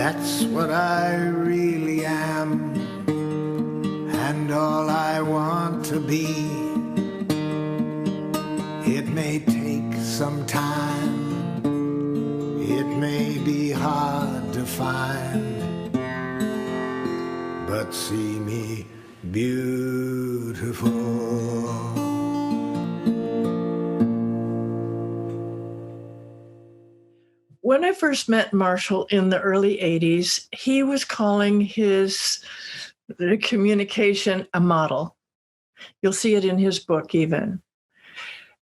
That's what I really am, and all I want to be. It may take some time, it may be hard to find, but see me beautiful. When I first met Marshall in the early 80s, he was calling his communication a model. You'll see it in his book even.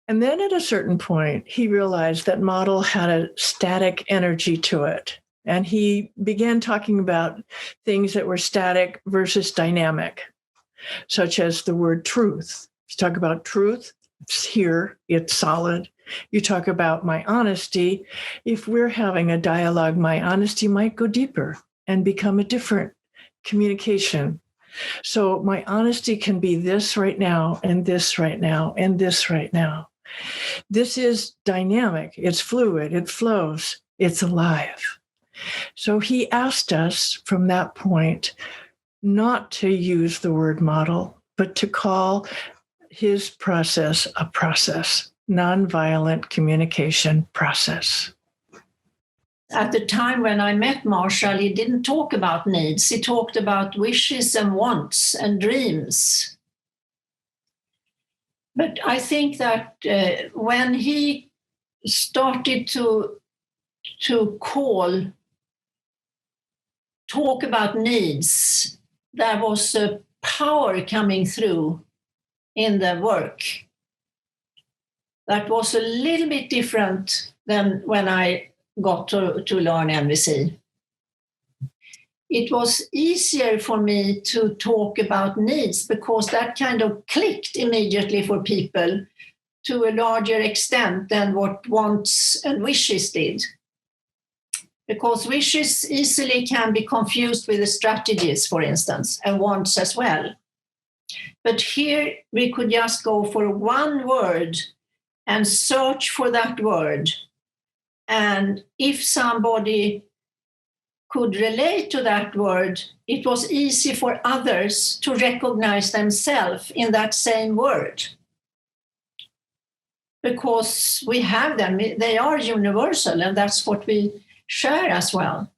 And then at a certain point, he realized that model had a static energy to it. And he began talking about things that were static versus dynamic, such as the word truth. You talk about truth, it's here, it's solid. You talk about my honesty. If we're having a dialogue, my honesty might go deeper and become a different communication. So my honesty can be this right now, and this right now, and this right now. This is dynamic. It's fluid. It flows. It's alive. So he asked us from that point not to use the word model, but to call his process a process. Nonviolent communication process. At the time when I met Marshall, he didn't talk about needs. He talked about wishes and wants and dreams. But I think that when he started to talk about needs, there was a power coming through in the work that was a little bit different than when I got to learn NVC. It was easier for me to talk about needs because that kind of clicked immediately for people to a larger extent than what wants and wishes did. Because wishes easily can be confused with the strategies, for instance, and wants as well. But here we could just go for one word and search for that word. And if somebody could relate to that word, it was easy for others to recognize themselves in that same word. Because we have them, they are universal, and that's what we share as well.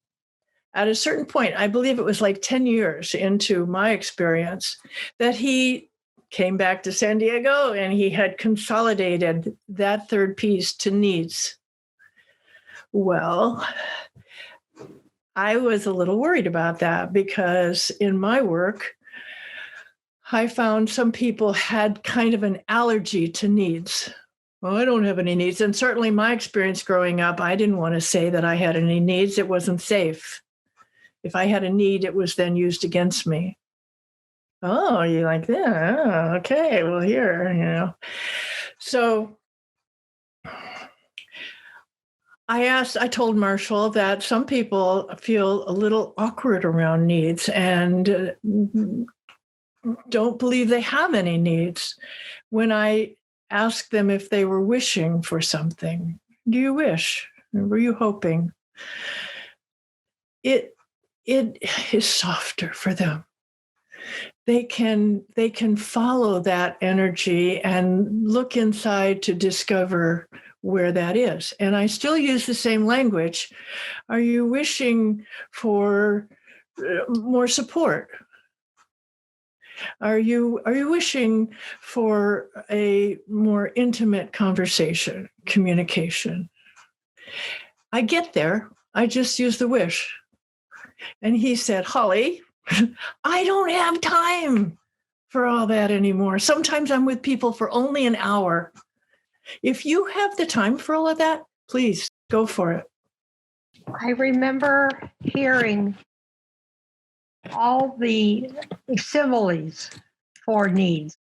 At a certain point, I believe it was like 10 years into my experience, that he came back to San Diego and he had consolidated that third piece to needs. Well, I was a little worried about that because in my work, I found some people had kind of an allergy to needs. Well, I don't have any needs. And certainly my experience growing up, I didn't want to say that I had any needs. It wasn't safe. If I had a need, it was then used against me. Oh, you like that? Oh, okay, well, here. So I told Marshall that some people feel a little awkward around needs and don't believe they have any needs. When I asked them if they were wishing for something, do you wish? Were you hoping? It is softer for them. They can follow that energy and look inside to discover where that is. And I still use the same language. Are you wishing for more support? Are you wishing for a more intimate conversation, communication? I get there. I just use the wish. And he said, Holley, I don't have time for all that anymore. Sometimes I'm with people for only an hour. If you have the time for all of that, please go for it. I remember hearing all the similes for needs.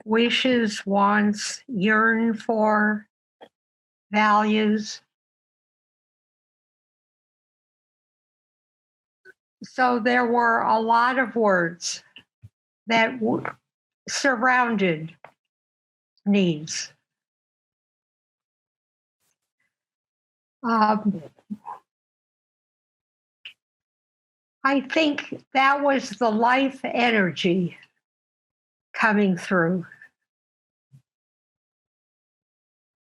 Wishes, wants, yearn for, values. So there were a lot of words that surrounded needs. I think that was the life energy coming through.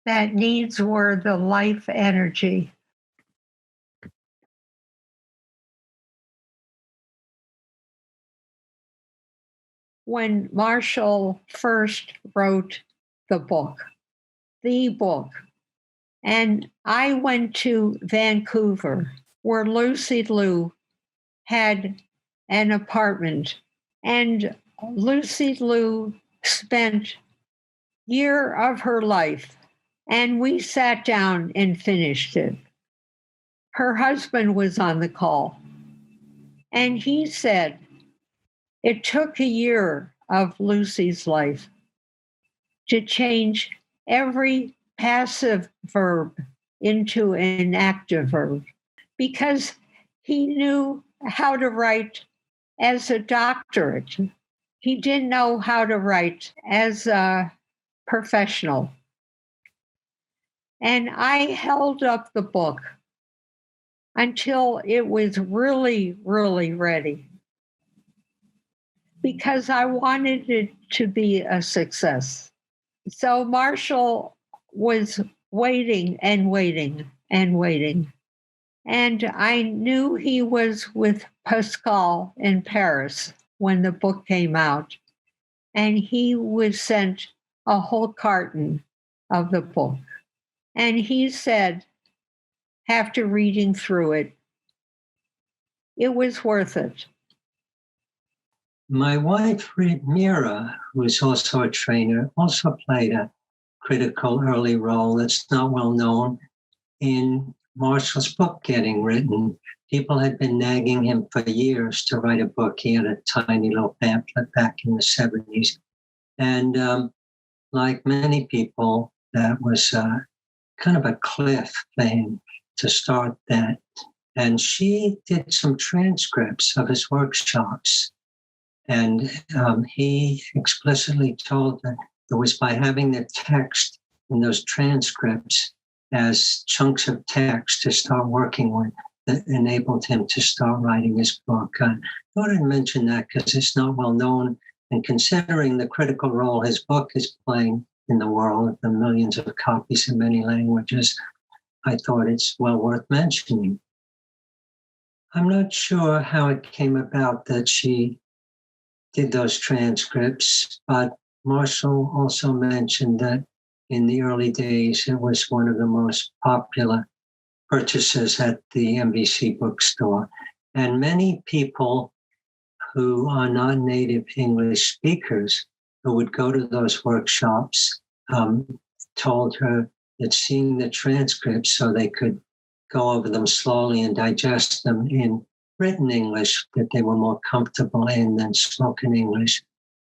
That needs were the life energy. When Marshall first wrote the book, and I went to Vancouver, where Lucy Liu had an apartment, and Lucy Liu spent year of her life, and we sat down and finished it. Her husband was on the call, and he said it took a year of Lucy's life to change every passive verb into an active verb, because he knew how to write as a doctorate. He didn't know how to write as a professional. And I held up the book until it was really, really ready, because I wanted it to be a success. So Marshall was waiting and waiting and waiting. And I knew he was with Pascal in Paris when the book came out. And he was sent a whole carton of the book. And he said, after reading through it, it was worth it. My wife, Mira, who is also a trainer, also played a critical early role that's not well known in Marshall's book getting written. People had been nagging him for years to write a book. He had a tiny little pamphlet back in the 70s. And like many people, that was kind of a cliff thing to start that. And she did some transcripts of his workshops. And he explicitly told that it was by having the text in those transcripts as chunks of text to start working with that enabled him to start writing his book. I thought I'd mention that because it's not well known. And considering the critical role his book is playing in the world, the millions of copies in many languages, I thought it's well worth mentioning. I'm not sure how it came about that she did those transcripts, but Marshall also mentioned that in the early days, it was one of the most popular purchases at the NVC bookstore. And many people who are not native English speakers who would go to those workshops told her that seeing the transcripts so they could go over them slowly and digest them in written English that they were more comfortable in than spoken English,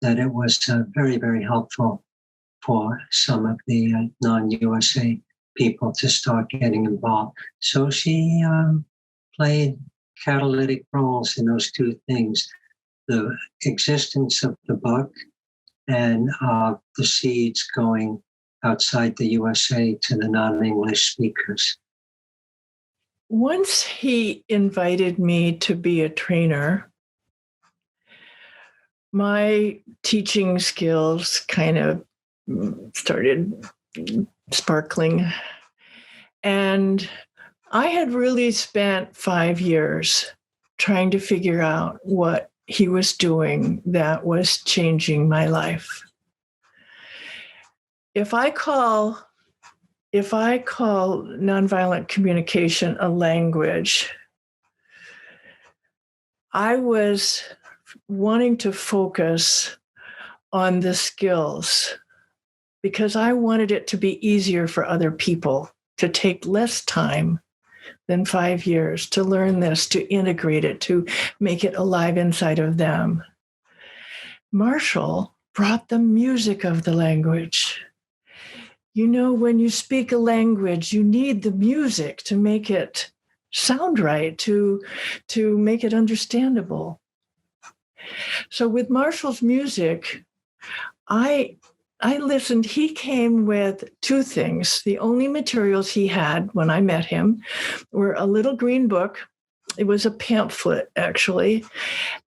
that it was very, very helpful for some of the non-USA people to start getting involved. So she played catalytic roles in those two things, the existence of the book and the seeds going outside the USA to the non-English speakers. Once he invited me to be a trainer, my teaching skills kind of started sparkling. And I had really spent 5 years trying to figure out what he was doing that was changing my life. If I call nonviolent communication a language, I was wanting to focus on the skills because I wanted it to be easier for other people to take less time than 5 years to learn this, to integrate it, to make it alive inside of them. Marshall brought the music of the language. You know, when you speak a language, you need the music to make it sound right, to make it understandable. So with Marshall's music, I listened. He came with two things. The only materials he had when I met him were a little green book it was a pamphlet, actually,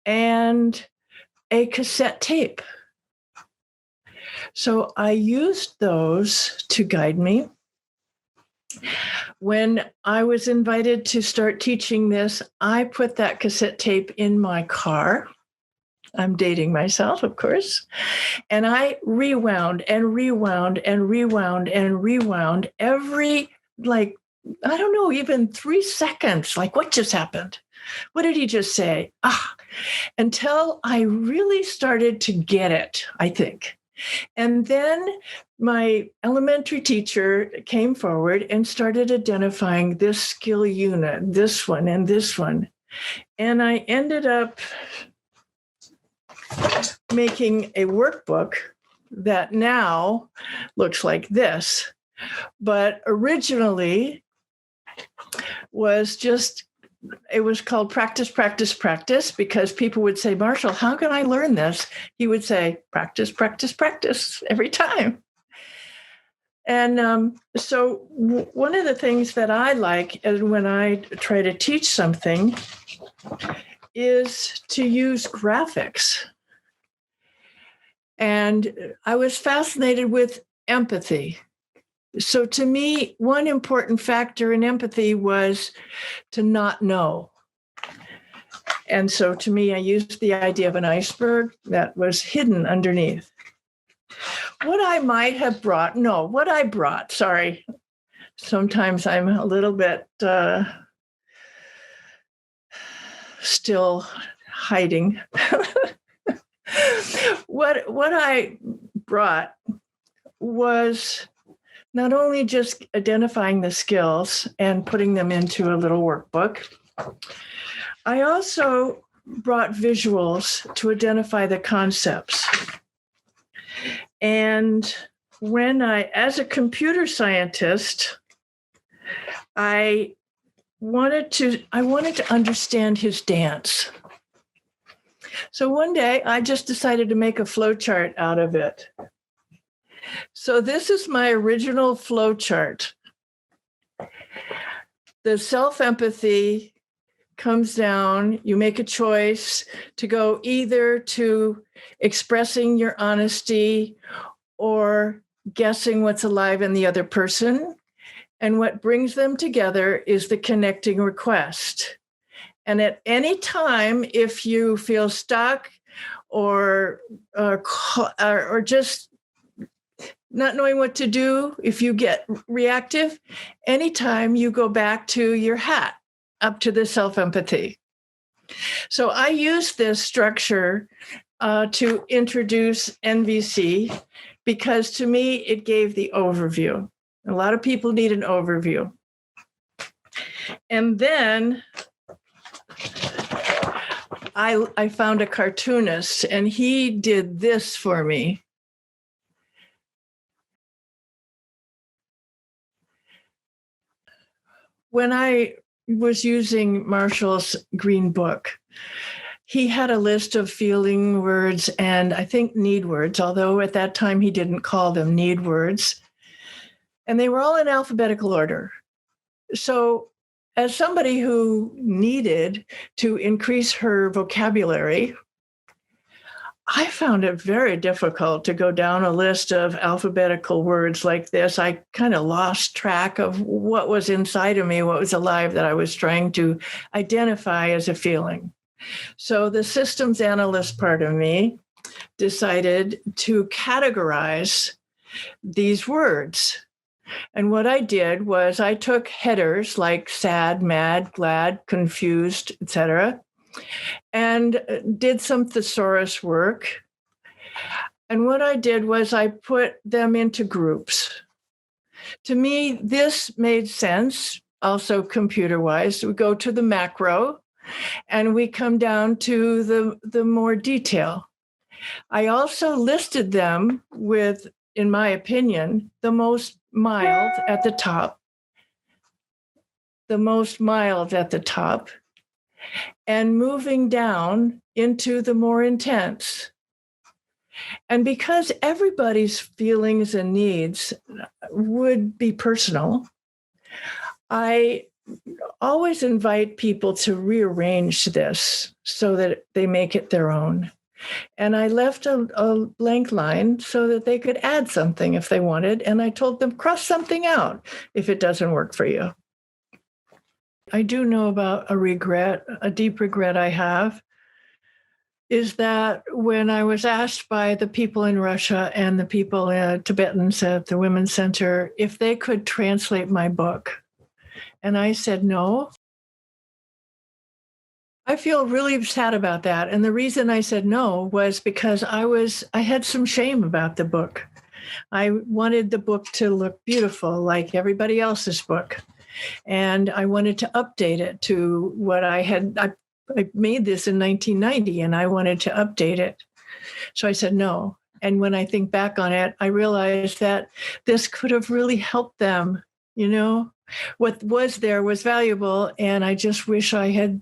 and a cassette tape. So I used those to guide me. When I was invited to start teaching this, I put that cassette tape in my car. I'm dating myself, of course. And I rewound and rewound and rewound and rewound every, like, I don't know, even 3 seconds. Like, what just happened? What did he just say? Until I really started to get it, I think. And then my elementary teacher came forward and started identifying this skill unit, this one and this one. And I ended up making a workbook that now looks like this, but originally was just, it was called Practice, Practice, Practice, because people would say, Marshall, how can I learn this? He would say, practice, practice, practice every time. And so one of the things that I like is when I try to teach something is to use graphics. And I was fascinated with empathy. So to me, one important factor in empathy was to not know. And so to me, I used the idea of an iceberg that was hidden underneath. What I might have brought, sorry. Sometimes I'm a little bit still hiding. What I brought was not only just identifying the skills and putting them into a little workbook, I also brought visuals to identify the concepts. And when as a computer scientist, I wanted to understand his dance. So one day I just decided to make a flow chart out of it. So this is my original flow chart. The self-empathy comes down. You make a choice to go either to expressing your honesty or guessing what's alive in the other person. And what brings them together is the connecting request. And at any time, if you feel stuck or just not knowing what to do, if you get reactive, anytime you go back to your hat, up to the self-empathy. So I use this structure to introduce NVC because to me, it gave the overview. A lot of people need an overview. And then I found a cartoonist and he did this for me. When I was using Marshall's Green Book, he had a list of feeling words and I think need words, although at that time he didn't call them need words. And they were all in alphabetical order. So as somebody who needed to increase her vocabulary, I found it very difficult to go down a list of alphabetical words like this. I kind of lost track of what was inside of me, what was alive that I was trying to identify as a feeling. So the systems analyst part of me decided to categorize these words. And what I did was I took headers like sad, mad, glad, confused, etc., and did some thesaurus work. And what I did was I put them into groups. To me, this made sense, also computer-wise. We go to the macro, and we come down to the more detail. I also listed them with, in my opinion, the most mild at the top, and moving down into the more intense. And because everybody's feelings and needs would be personal, I always invite people to rearrange this so that they make it their own. And I left a blank line so that they could add something if they wanted. And I told them, cross something out if it doesn't work for you. I do know about a regret, a deep regret I have, is that when I was asked by the people in Russia and the people, Tibetans at the Women's Center, if they could translate my book. And I said no. I feel really sad about that. And the reason I said no was because I had some shame about the book. I wanted the book to look beautiful like everybody else's book. And I wanted to update it to what I made this in 1990 and I wanted to update it. So I said no. And when I think back on it, I realized that this could have really helped them. You know, what was there was valuable. And I just wish I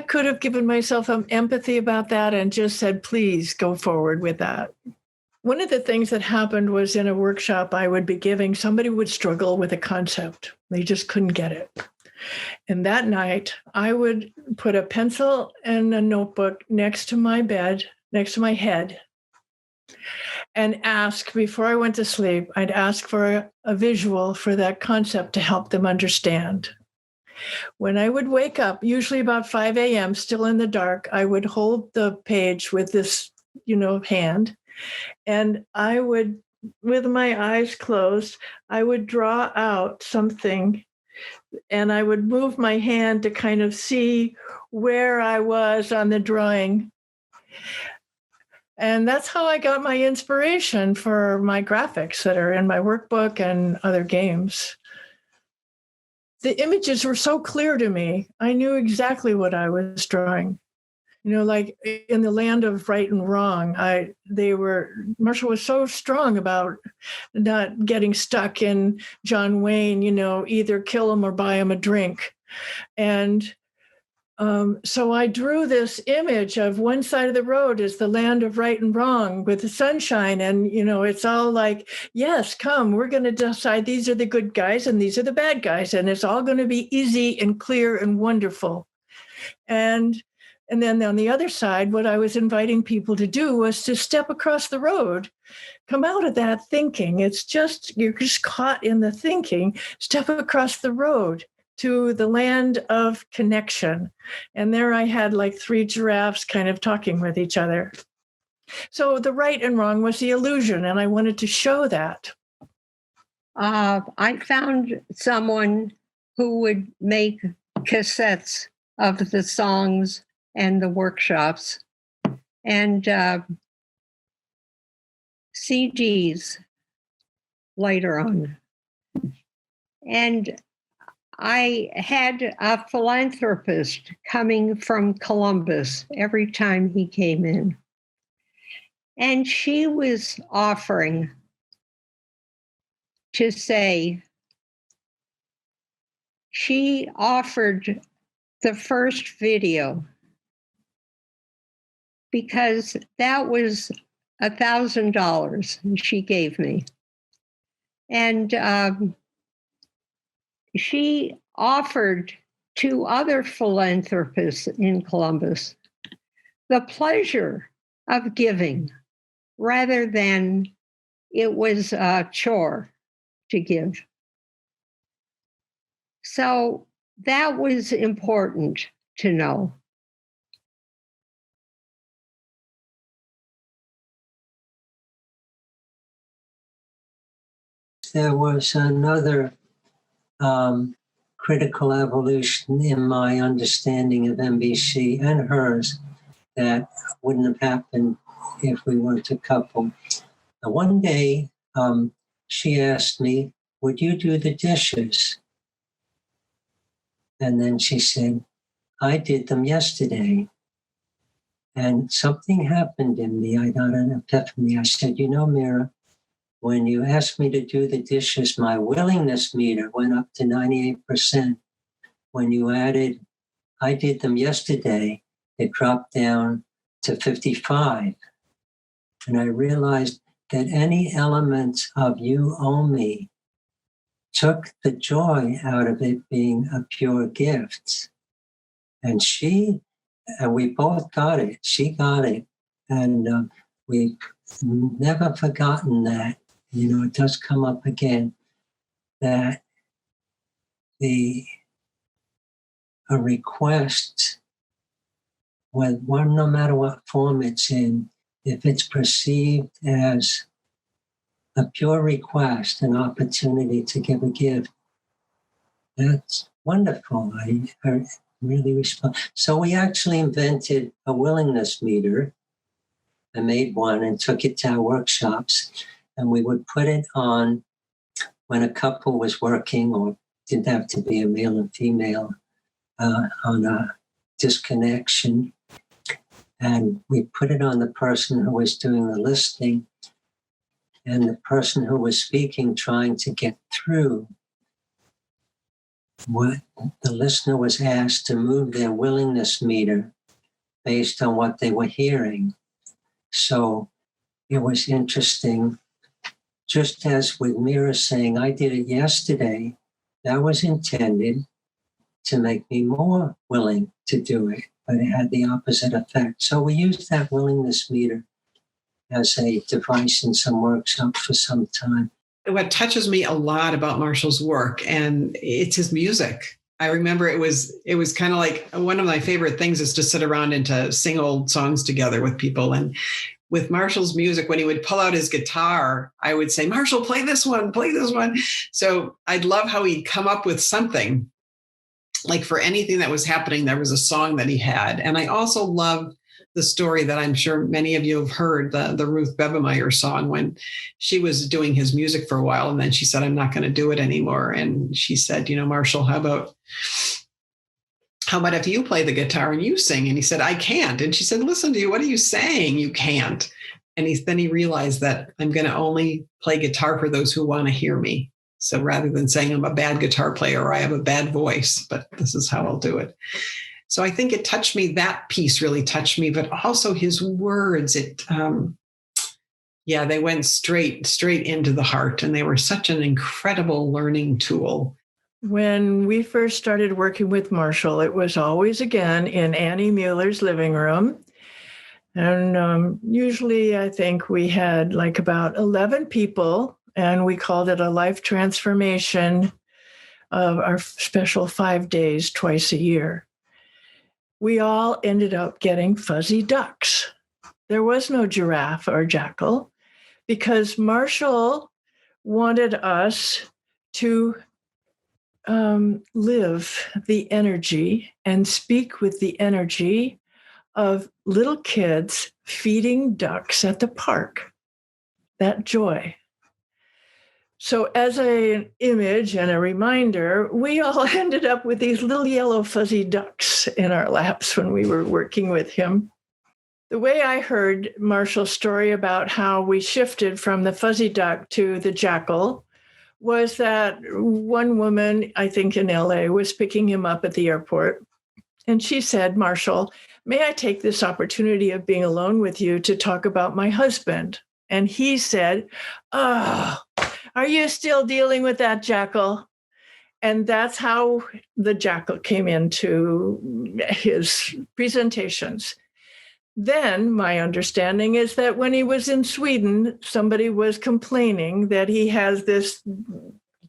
could have given myself some empathy about that and just said, please go forward with that. One of the things that happened was in a workshop I would be giving, somebody would struggle with a concept. They just couldn't get it. And that night, I would put a pencil and a notebook next to my bed, next to my head, and ask, before I went to sleep, I'd ask for a visual for that concept to help them understand. When I would wake up, usually about 5 a.m., still in the dark, I would hold the page with this, hand. And I would, with my eyes closed, I would draw out something and I would move my hand to kind of see where I was on the drawing. And that's how I got my inspiration for my graphics that are in my workbook and other games. The images were so clear to me. I knew exactly what I was drawing. Like in the land of right and wrong, Marshall was so strong about not getting stuck in John Wayne, either kill him or buy him a drink. And so I drew this image of one side of the road is the land of right and wrong with the sunshine. And, it's all like, yes, come, we're going to decide these are the good guys and these are the bad guys. And it's all going to be easy and clear and wonderful. And then on the other side, what I was inviting people to do was to step across the road, come out of that thinking. You're just caught in the thinking, step across the road to the land of connection. And there I had like 3 giraffes kind of talking with each other. So the right and wrong was the illusion, and I wanted to show that. I found someone who would make cassettes of the songs and the workshops and CDs later on. And I had a philanthropist coming from Columbus every time he came in. And she was offering to say, she offered the first video because that was $1,000 she gave me. And she offered to other philanthropists in Columbus the pleasure of giving rather than it was a chore to give. So that was important to know. There was another critical evolution in my understanding of NVC and hers that wouldn't have happened if we weren't a couple. One day, she asked me, would you do the dishes? And then she said, I did them yesterday. And something happened in me. I got an epiphany. I said, Mira, when you asked me to do the dishes, my willingness meter went up to 98%. When you added, I did them yesterday, it dropped down to 55. And I realized that any elements of you owe me took the joy out of it being a pure gift. And we both got it. She got it. And we've never forgotten that. It does come up again, that a request, no matter what form it's in, if it's perceived as a pure request, an opportunity to give a gift, that's wonderful. I really respond. So we actually invented a willingness meter. I made one and took it to our workshops, and we would put it on when a couple was working, or didn't have to be a male and female, on a disconnection. And we put it on the person who was doing the listening and the person who was speaking, trying to get through. What the listener was asked to move their willingness meter based on what they were hearing. So it was interesting. Just as with Mira saying, I did it yesterday, that was intended to make me more willing to do it, but it had the opposite effect. So we used that willingness meter as a device in some workshops for some time. What touches me a lot about Marshall's work, and it's his music. I remember it was kind of like one of my favorite things is to sit around and to sing old songs together with people. And with Marshall's music, when he would pull out his guitar, I would say, Marshall, play this one, play this one. So I'd love how he'd come up with something. Like for anything that was happening, there was a song that he had. And I also love the story that I'm sure many of you have heard, the Ruth Bebemeyer song, when she was doing his music for a while. And then she said, I'm not going to do it anymore. And she said, Marshall, how about if you play the guitar and you sing? And he said, I can't. And she said, listen to you. What are you saying? You can't. And then he realized that I'm going to only play guitar for those who want to hear me. So rather than saying I'm a bad guitar player or I have a bad voice, but this is how I'll do it. So I think it touched me. That piece really touched me, but also his words. They went straight into the heart, and they were such an incredible learning tool. When we first started working with Marshall, it was always again in Annie Mueller's living room. And usually I think we had like about 11 people, and we called it a life transformation of our special 5 days twice a year. We all ended up getting fuzzy ducks. There was no giraffe or jackal because Marshall wanted us to live the energy and speak with the energy of little kids feeding ducks at the park. That joy. So as an image and a reminder, we all ended up with these little yellow fuzzy ducks in our laps when we were working with him. The way I heard Marshall's story about how we shifted from the fuzzy duck to the jackal was that one woman, I think in LA, was picking him up at the airport. And she said, Marshall, may I take this opportunity of being alone with you to talk about my husband? And he said, oh, are you still dealing with that jackal? And that's how the jackal came into his presentations. Then my understanding is that when he was in Sweden, somebody was complaining that he has this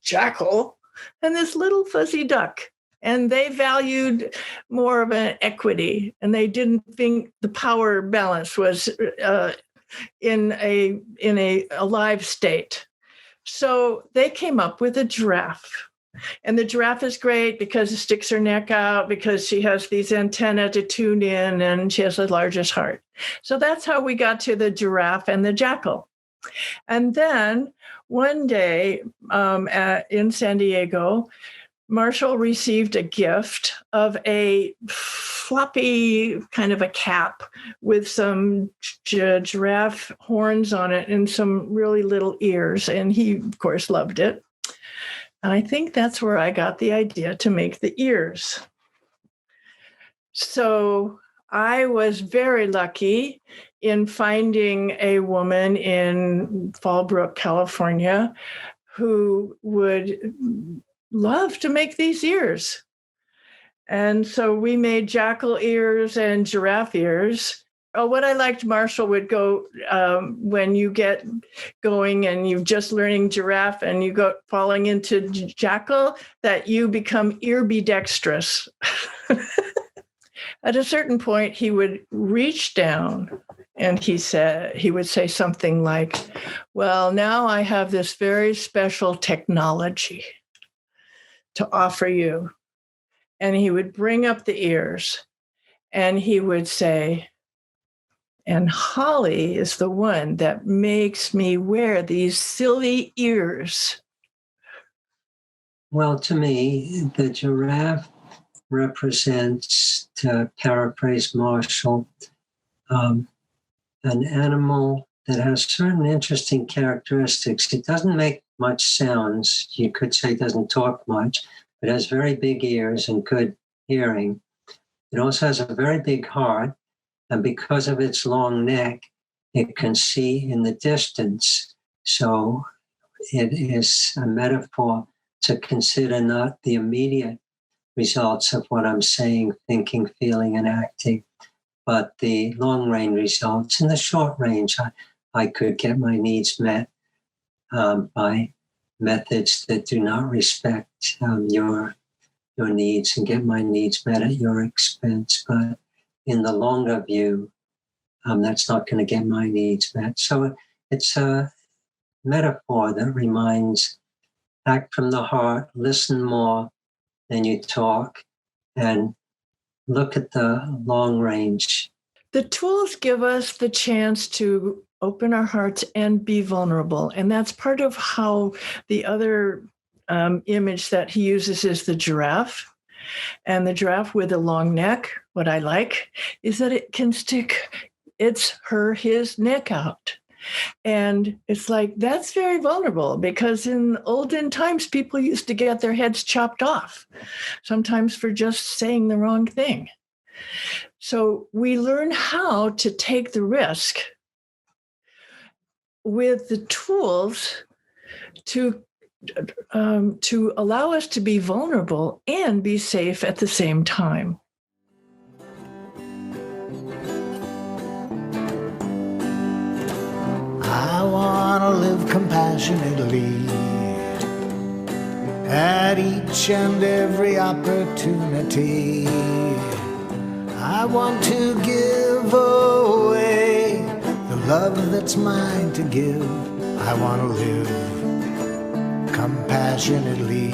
jackal and this little fuzzy duck. And they valued more of an equity, and they didn't think the power balance was in a alive state. So they came up with a giraffe. And the giraffe is great because it sticks her neck out, because she has these antennae to tune in, and she has the largest heart. So that's how we got to the giraffe and the jackal. And then one day in San Diego, Marshall received a gift of a floppy kind of a cap with some giraffe horns on it and some really little ears. And he, of course, loved it. And I think that's where I got the idea to make the ears. So I was very lucky in finding a woman in Fallbrook, California, who would love to make these ears. And so we made jackal ears and giraffe ears. Oh, what I liked, Marshall would go when you get going and you're just learning giraffe and you go falling into jackal, that you become earbidextrous. At a certain point, he would reach down and he would say something like, well, now I have this very special technology to offer you. And he would bring up the ears and he would say, and Holley is the one that makes me wear these silly ears. Well, to me, the giraffe represents, to paraphrase Marshall, an animal that has certain interesting characteristics. It doesn't make much sounds. You could say it doesn't talk much, but has very big ears and good hearing. It also has a very big heart, and because of its long neck, it can see in the distance. So it is a metaphor to consider not the immediate results of what I'm saying, thinking, feeling, and acting, but the long-range results. In the short range, I could get my needs met by methods that do not respect your needs and get my needs met at your expense. But in the longer view, that's not going to get my needs met. So it's a metaphor that reminds, act from the heart, listen more than you talk, and look at the long range. The tools give us the chance to open our hearts and be vulnerable. And that's part of how the other image that he uses is the giraffe. And the giraffe with a long neck, what I like is that it can stick his neck out. And it's like, that's very vulnerable, because in olden times, people used to get their heads chopped off, sometimes for just saying the wrong thing. So we learn how to take the risk with the tools to allow us to be vulnerable and be safe at the same time. I want to live compassionately at each and every opportunity. I want to give away the love that's mine to give. I want to live compassionately.